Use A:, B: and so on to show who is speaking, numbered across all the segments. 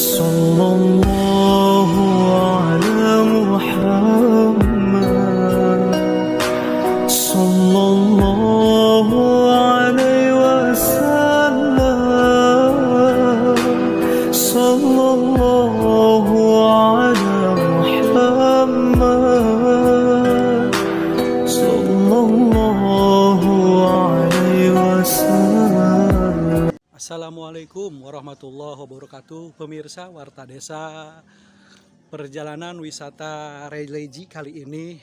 A: Sallallahu ala Muhammad, sallallahu alaihi wasallam, sallallahu ala Muhammad, sallallahu alaihi wasallam.
B: Assalamualaikum warahmatullahi wabarakatuh. Pemirsa Warta Desa, perjalanan wisata religi kali ini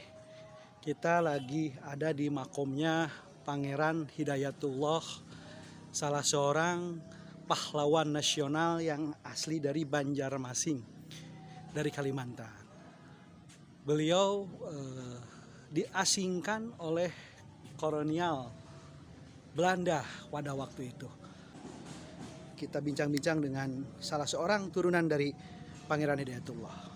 B: kita lagi ada di makomnya Pangeran Hidayatullah, salah seorang pahlawan nasional yang asli dari Banjarmasin, dari Kalimantan. Beliau diasingkan oleh kolonial Belanda pada waktu itu. Kita bincang-bincang dengan salah seorang turunan dari Pangeran Hidayatullah.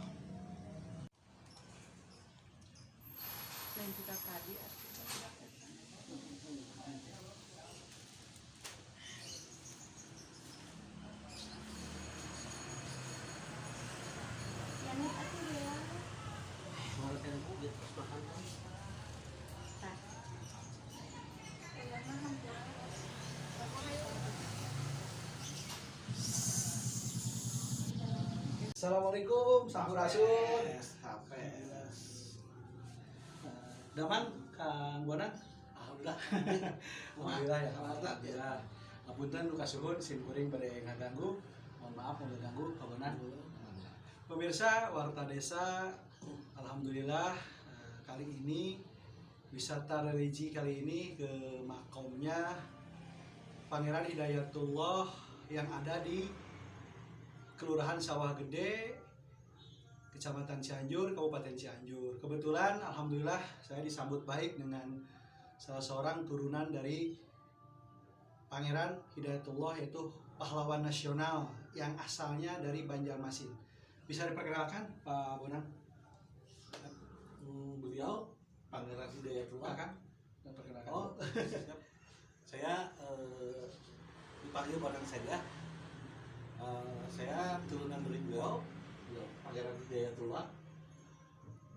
B: Assalamualaikum, sampurasun. Daman, Kang Bonang. Alhamdulillah. Alhamdulillah ya. Alhamdulillah. Apunten nu kasuhun sim kuring bade ngaganggu. Mohon maaf mun ganggu Kang Bonang. Pemirsa Warta Desa, alhamdulillah kali ini wisata religi kali ini ke makomnya Pangeran Hidayatullah yang ada di Kelurahan Sawah Gede, Kecamatan Cianjur, Kabupaten Cianjur. Kebetulan alhamdulillah saya disambut baik dengan salah seorang turunan dari Pangeran Hidayatullah, yaitu pahlawan nasional yang asalnya dari Banjarmasin. Bisa diperkenalkan Pak Bonang?
C: Beliau Pangeran Hidayatullah
B: Kan? Perkenalkan.
C: Oh, siap. Saya dipanggil Bonang saja. Saya turunan dari beliau Pangeran Hidayatullah.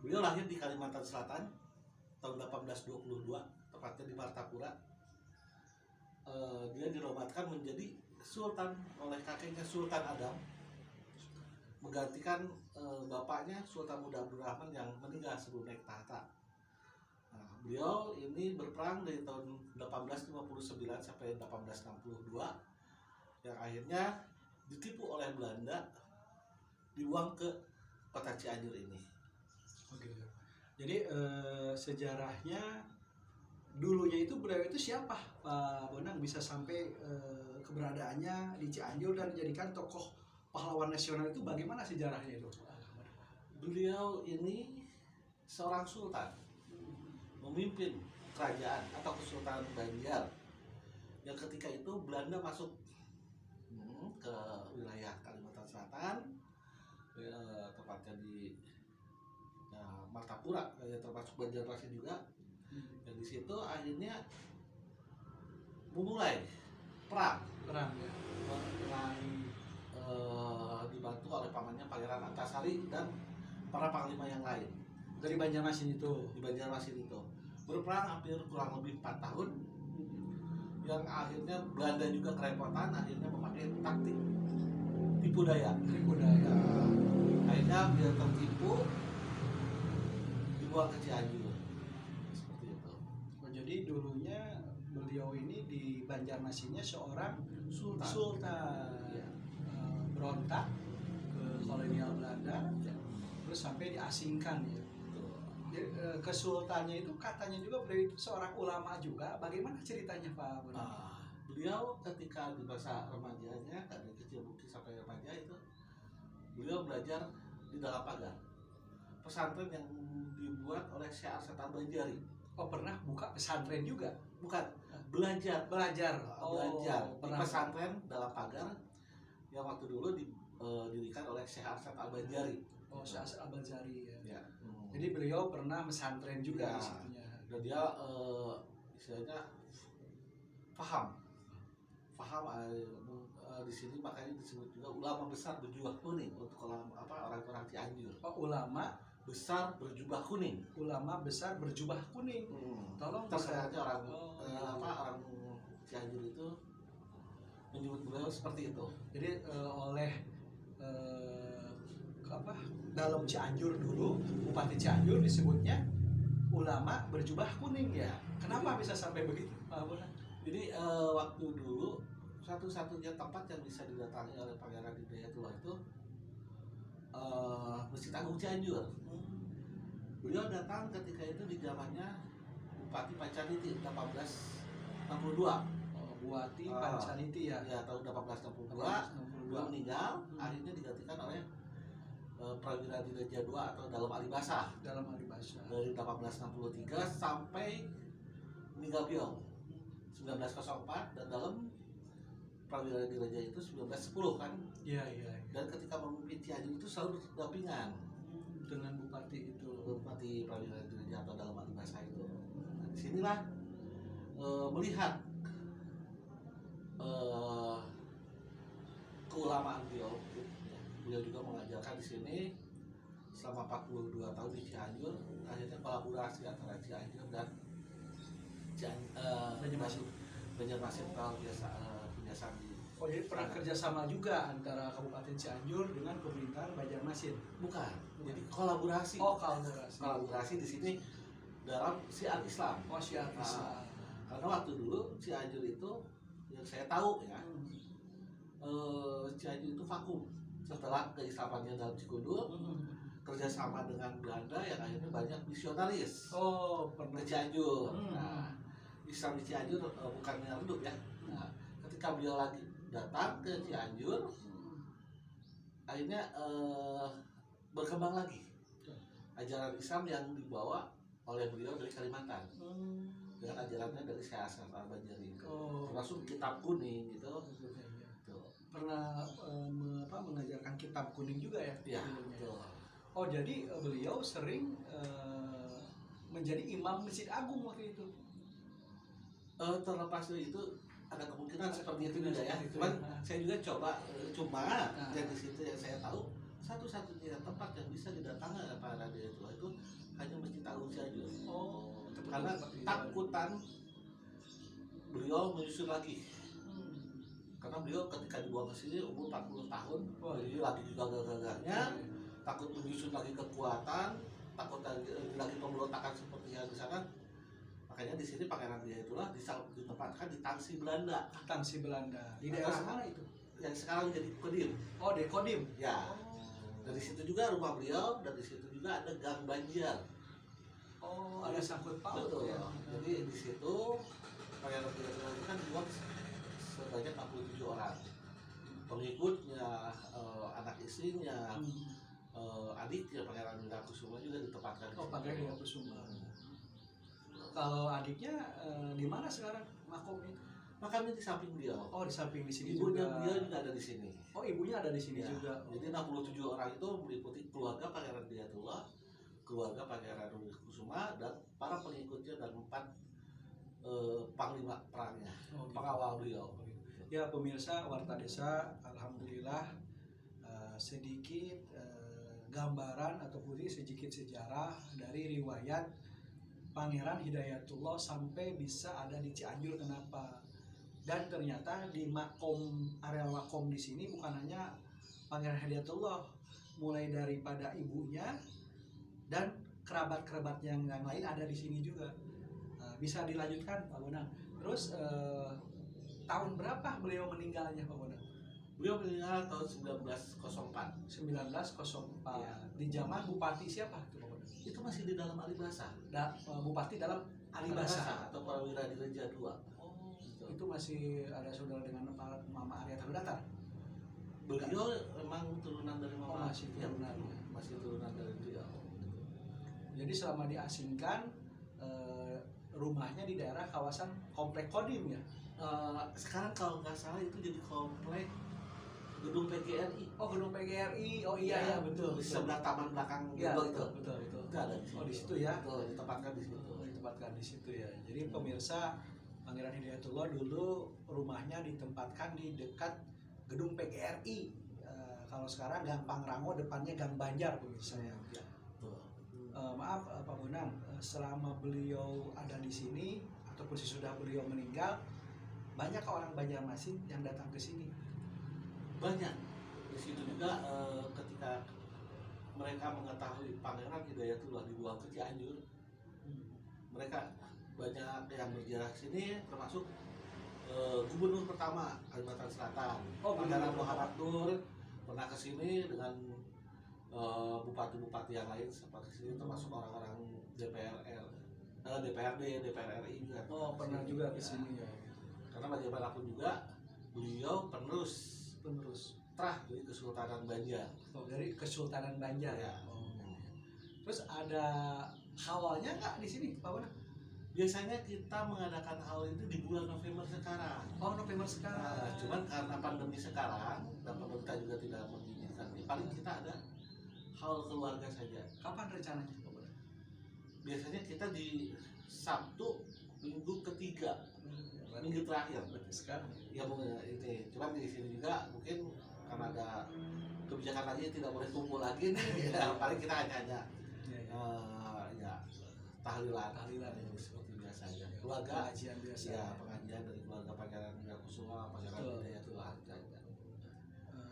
C: Beliau lahir di Kalimantan Selatan tahun 1822, tepatnya di Martapura. Dia dinobatkan menjadi sultan oleh kakeknya Sultan Adam, menggantikan bapaknya Sultan Muda Abdurrahman yang meninggal sebelum naik tahta. Beliau ini berperang dari tahun 1859 sampai 1862, yang akhirnya ditipu oleh Belanda, dibuang ke kota Cianjur ini.
B: Oke. Jadi sejarahnya dulunya itu beliau itu siapa Pak Bonang, bisa sampai keberadaannya di Cianjur dan dijadikan tokoh pahlawan nasional itu bagaimana sejarahnya itu?
C: Beliau ini seorang sultan, memimpin kerajaan atau Kesultanan Banjar, yang ketika itu Belanda masuk ke wilayah Kalimantan Selatan, tepatnya di Martapura, termasuk Banjarmasin juga. Dan di situ akhirnya memulai perang
B: Perang ya.
C: Dibantu oleh pamannya Pangeran Antasari dan para panglima yang lain
B: Dari Banjarmasin itu.
C: di Banjarmasin itu. Berperang hampir kurang lebih 4 tahun, yang akhirnya Belanda juga kerepotan, akhirnya memakai taktik tipu daya. Akhirnya dia tertipu, dibuang ke Cianjur, seperti itu.
B: Oh, jadi dulunya beliau ini di Banjarmasinnya seorang sultan.
C: Ya.
B: Berontak ke kolonial Belanda,
C: Ya.
B: terus sampai diasingkan ya.
C: Betul.
B: Jadi, kesultannya itu katanya juga beliau itu seorang ulama juga. Bagaimana ceritanya Pak Bonang?
C: Beliau ketika di masa remajanya, dari kecil bukti sampai remaja itu, beliau belajar di dalam pagar pesantren yang dibuat oleh Syekh Arsyad Banjari.
B: Oh, pernah buka pesantren juga?
C: Bukan, belajar
B: Belajar.
C: belajar di
B: Pernah.
C: pesantren dalam pagar yang waktu dulu didirikan oleh Syekh Arsyad Banjari.
B: Oh, Syekh Al-Banjari ya.
C: Ya.
B: Jadi beliau pernah pesantren juga
C: Ya.
B: di situnya.
C: Dan dia istilahnya paham paham di sini, makanya disebut juga ulama besar berjubah kuning untuk orang-orang Cianjur.
B: Oh, ulama
C: Besar berjubah kuning.
B: ulama besar berjubah kuning. Tolong
C: Terkadang orang
B: Oh.
C: orang Cianjur itu menyebut beliau seperti itu.
B: Jadi oleh apa dalam Cianjur dulu, Bupati Cianjur disebutnya ulama berjubah kuning ya. Kenapa bisa sampai begitu, Pak Bonang?
C: Jadi waktu dulu satu-satunya tempat yang bisa didatangi oleh Pangeran Hidayatullah itu Masjid Agung Cianjur. Beliau datang ketika itu di zamannya Bupati Pancaniti 1862.
B: Buati Pancaniti ya.
C: Ya, tahun 1862 beliau
B: 1862
C: meninggal, akhirnya digantikan oleh Prawira Diraja II atau Dalam Alibasa
B: dalam Alibasa.
C: dari 1863 sampai meninggal beliau 1904, dan Dalam Prawira Diraja itu 1910 kan.
B: Iya.
C: Dan ketika memimpin Cianjur itu selalu berdampingan
B: Dengan Bupati itu.
C: Bupati Prawira Diraja atau Dalam Alibasa itu. Nah, disinilah melihat keulamaan beliau. Beliau juga mengajarkan di sini selama 42 tahun di Cianjur. Akhirnya kolaborasi antara Cianjur dan Banjarmasin kalau kebiasaan di
B: Oh, jadi pernah kerjasama juga antara Kabupaten Cianjur dengan pemerintahan Banjarmasin.
C: bukan, jadi kolaborasi.
B: Oh, kolaborasi.
C: Kolaborasi di sini dalam syiar Islam.
B: Oh, syiar Islam.
C: Karena waktu dulu Cianjur itu yang saya tahu ya, Cianjur itu vakum setelah keislamannya dalam Cikundul, kerjasama dengan Belanda yang akhirnya banyak misionaris
B: Oh, pernah.
C: ke Cianjur.
B: Hmm.
C: Nah, Islam di Cianjur bukannya redup ya. Nah, ketika beliau lagi datang ke Cianjur, akhirnya berkembang lagi ajaran Islam yang dibawa oleh beliau dari Kalimantan dengan ajarannya dari Syekh Hasan Al-Banjari,
B: Oh.
C: termasuk kitab kuning gitu.
B: Pernah mengajarkan kitab kuning juga ya?
C: Ya,
B: dulunya.
C: betul.
B: Oh, jadi beliau sering menjadi imam Masjid Agung waktu itu.
C: Terlepas dari itu ada kemungkinan seperti itu juga ya.
B: Seperti itu,
C: Cuman
B: ya.
C: saya juga coba cuma
B: Nah.
C: dari situ yang saya tahu satu-satunya tempat yang bisa didatangi oleh para Hidayatullah itu hanya Masjid Agung Cianjur.
B: Oh,
C: Karena takutan beliau menyusun lagi. Karena beliau ketika dibawa ke sini umur 40 tahun, jadi lagi juga gagah-gagahnya, takut menyusun lagi kekuatan, takut lagi pemberontakan seperti yang di sana. Makanya di sini Pangeran Hidayatullah ditempatkan di Tangsi Belanda,
B: Tangsi Belanda. Di daerah mana itu?
C: yang sekarang jadi Kodim.
B: Oh, Dekodim.
C: Ya, dari situ juga rumah beliau, dan di situ juga ada Gang Banjar.
B: Oh, ada sangkut paut
C: Betul.
B: ya.
C: Jadi di situ Pangeran Hidayatullah itu kan dibuat sebanyak 47 orang. Pengikutnya, anak istrinya, adiknya Pangeran Hidayatullah juga ditempatkan di
B: Oh,
C: situ.
B: Pangeran Hidayatullah. Kalau adiknya di mana sekarang makomnya?
C: Makamnya di samping beliau.
B: Oh, di samping di sini
C: Ibunya
B: juga.
C: beliau juga ada di sini.
B: Oh, ibunya ada di sini
C: Ya,
B: juga.
C: jadi 67 orang itu meliputi keluarga Pangeran Hidayatullah, keluarga Pangeran Kusuma, dan para pengikutnya, dan 4 panglima perangnya,
B: Oh, gitu.
C: pengawal beliau.
B: Ya, pemirsa Warta Desa, alhamdulillah sedikit gambaran ataupun sedikit sejarah dari riwayat Pangeran Hidayatullah sampai bisa ada di Cianjur. Kenapa? Dan ternyata di areal makom di sini bukan hanya Pangeran Hidayatullah, mulai daripada ibunya dan kerabat-kerabat yang lain ada di sini juga. Bisa dilanjutkan, Pak Bonang. Terus tahun berapa beliau meninggalnya, Pak Bonang?
C: Beliau meninggal tahun 1904.
B: 1904.
C: Iya.
B: Di zaman Bupati siapa itu, Pak Bonang?
C: Itu masih di dalam Alibasa.
B: Bupati dalam Alibasa.
C: Atau Prawira Diraja II.
B: Oh, itu masih ada saudara dengan Mama Arya Tarudatar.
C: Beliau memang turunan dari
B: Oh,
C: Mama.
B: masih
C: Ya,
B: turunan.
C: masih turunan dari beliau.
B: Jadi selama diasingkan rumahnya di daerah kawasan Komplek Kodim ya.
C: Sekarang kalau nggak salah itu jadi komplek gedung PGRI.
B: Oh, gedung PGRI. Oh iya, betul.
C: Di sebelah taman belakang
B: Ya,
C: gedung itu.
B: betul.
C: Itu ada di situ.
B: Oh, di situ ya.
C: Betul, ditempatkan di situ.
B: Ditempatkan di situ ya. Jadi pemirsa Pangeran Hidayatullah dulu rumahnya ditempatkan di dekat gedung PGRI. Kalau sekarang Gang Pangrango, depannya Gang Banjar pemirsa ya.
C: Tuh.
B: Maaf Pak Bonang, selama beliau ada di sini ataupun sesudah beliau meninggal, banyak orang Banjarmasin yang datang ke sini.
C: Banyak. Di situ juga ketika mereka mengetahui Pangeran Hidayatullah dibuang ke Cianjur, mereka banyak yang berziarah ke sini, termasuk gubernur pertama Kalimantan Selatan, Pangeran Muhammad Nur pernah ke sini dengan bupati-bupati yang lain seperti sini, termasuk orang-orang DPRD, DPR RI juga.
B: Oh, pernah
C: Sini.
B: juga ke sini ya.
C: Karena bagaimanapun juga beliau penerus terah dari Kesultanan Banjar.
B: Oh, dari Kesultanan Banjar.
C: Ya.
B: Oh. Terus ada hawalnya nggak di sini, Pak Bonang?
C: Biasanya kita mengadakan hal itu di bulan November sekarang.
B: Oh, November sekarang.
C: Nah, cuman karena pandemi sekarang dan pemerintah juga tidak mengizinkan, paling kita ada hal keluarga saja.
B: Kapan rencananya, Pak Bonang?
C: Biasanya kita di Sabtu minggu ketiga, minggu terakhir.
B: Berarti sekarang.
C: Ya mungkin ini, cuman di sini juga mungkin karena ada kebijakan lagi tidak boleh kumpul lagi nih, ya, paling kita hanya ya tahlilan ini seperti biasanya. Keluarga
B: Pengajian biasa.
C: ya, pengajian dari keluarga Pangeran Hidayatullah, Pangeran
B: Betul.
C: Hidayatullah.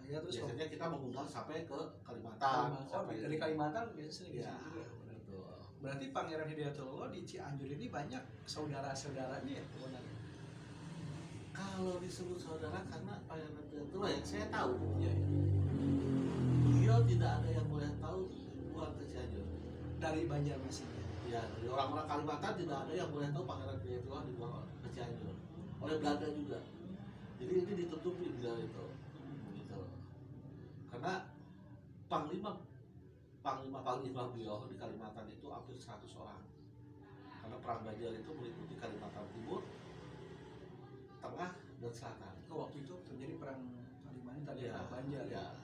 B: Ya terus
C: Biasanya kita mengundang sampai ke Kalimantan.
B: Sampai dari Kalimantan biasanya di
C: Ya,
B: sini juga.
C: betul.
B: Berarti Pangeran Hidayatullah di Cianjur ini banyak saudara-saudaranya ya, Pak Bonang?
C: Kalau disebut saudara karena Pangeran Hidayatullah yang saya tahu,
B: Iya, iya.
C: beliau tidak ada yang boleh tahu buat ke Cianjur.
B: Dari Banjarmasin.
C: Ya, dari orang-orang Kalimantan tidak ada yang boleh tahu Pangeran Hidayatullah dibuang ke Cianjur. Oleh Belanda juga. Jadi ini ditutupi beliau itu. Gitu. Karena panglima beliau di Kalimantan itu hampir 100 orang. Karena perang Banjar itu meliputi Kalimantan Timur, Tengah, dan Selatan.
B: Oh, waktu itu terjadi perang Kalimantan tadi
C: Ya,
B: Banjar.
C: ya.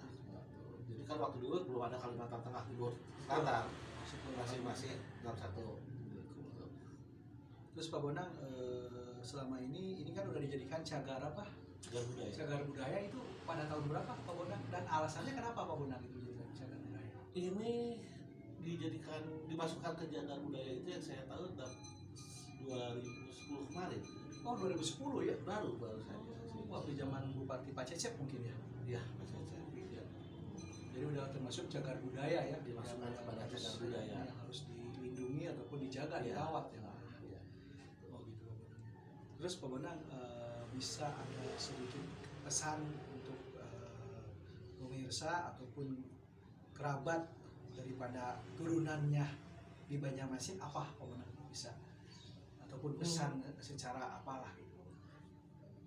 C: Jadi kan waktu dulu belum ada Kalimantan Tengah, Timur, Selatan. Masing-masing dalam satu.
B: Terus Pak Bonang, selama ini kan udah dijadikan cagar apa?
C: Cagar budaya.
B: Cagar budaya itu pada tahun berapa Pak Bonang? Dan alasannya kenapa Pak Bonang itu dijadikan cagar budaya?
C: Ini dimasukkan ke cagar budaya itu yang saya tahu 2010 kemarin.
B: Oh, 2010 ya?
C: Baru saja.
B: Waktu zaman Bupati Pak Cecep mungkin ya?
C: Iya, Mas Cecep. Ya.
B: Jadi udah termasuk cagar budaya ya?
C: Dimasukkan kepada cagar budaya.
B: Yang harus dilindungi ataupun dijaga, dirawat ya.
C: Iya.
B: Oh gitu Pak Bonang. Terus Pak Bonang bisa ada sedikit pesan untuk pemirsa ataupun kerabat daripada turunannya di Banjarmasin apa Pak Bonang bisa? Ataupun pesan secara apalah gitu.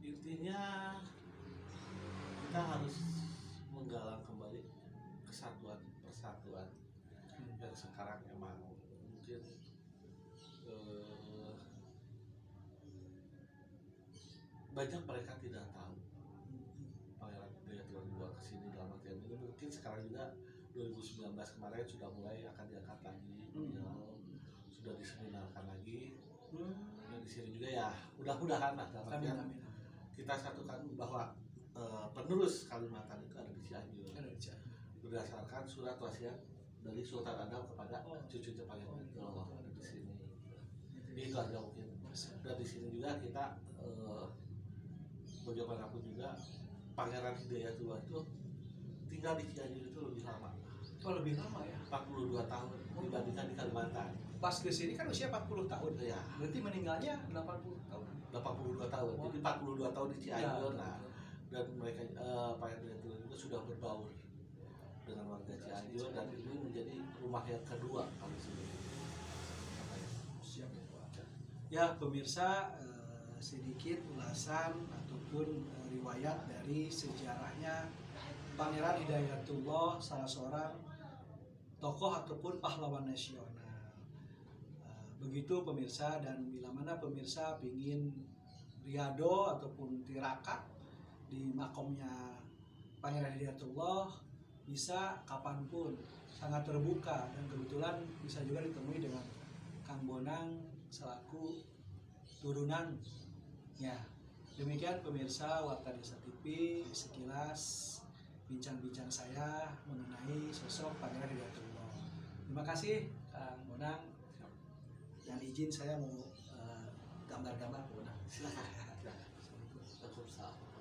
C: Intinya kita harus menggalang kembali kesatuan persatuan yang sekarang emang mungkin banyak mereka tidak tahu Pangeran Hidayatullah dibawa ke sini dalam artian ini mungkin sekarang juga 2019 kemarin sudah mulai akan diangkat lagi, beliau sudah diseminarkan lagi. Dan di sini juga ya mudah-mudahan lah dalam artian kita satukan bahwa penerus Kalimantan itu ada di Cianjur. Berdasarkan surat wasiat dari Sultan Adam kepada cucunya Pangeran Hidayatullah ada di sini. Itu aja mungkin. Dan di sini juga kita bagaimanapun juga Pangeran Hidayatullah itu tinggal di Cianjur itu lebih lama.
B: Oh, lebih lama ya?
C: 42 tahun dibandingkan di Kalimantan.
B: Pas ke sini kan usia 40 tahun.
C: Ya,
B: Berarti meninggalnya 80 tahun.
C: 82 tahun. Jadi 42 tahun di Cianjur. Nah, dan mereka Pangeran Hidayatullah juga sudah berbaur dengan warga Cianjur dan ini menjadi rumah yang kedua kali ini.
B: Siap ya Pak. Ya pemirsa, sedikit ulasan ataupun riwayat dari sejarahnya Pangeran Hidayatullah, salah seorang tokoh ataupun pahlawan nasional. Begitu pemirsa, dan bila mana pemirsa ingin riado ataupun tirakat di makomnya Pangeran Hidayatullah, bisa kapanpun, sangat terbuka, dan kebetulan bisa juga ditemui dengan Kang Bonang selaku turunan Ya, demikian pemirsa Warta Desa TV, sekilas bincang-bincang saya mengenai sosok Pangeran Hidayatullah. Terima kasih Kang Bonang. Yang izin saya mau gambar-gambar Bonang.
C: Silakan. Silakan. Waalaikumsalam.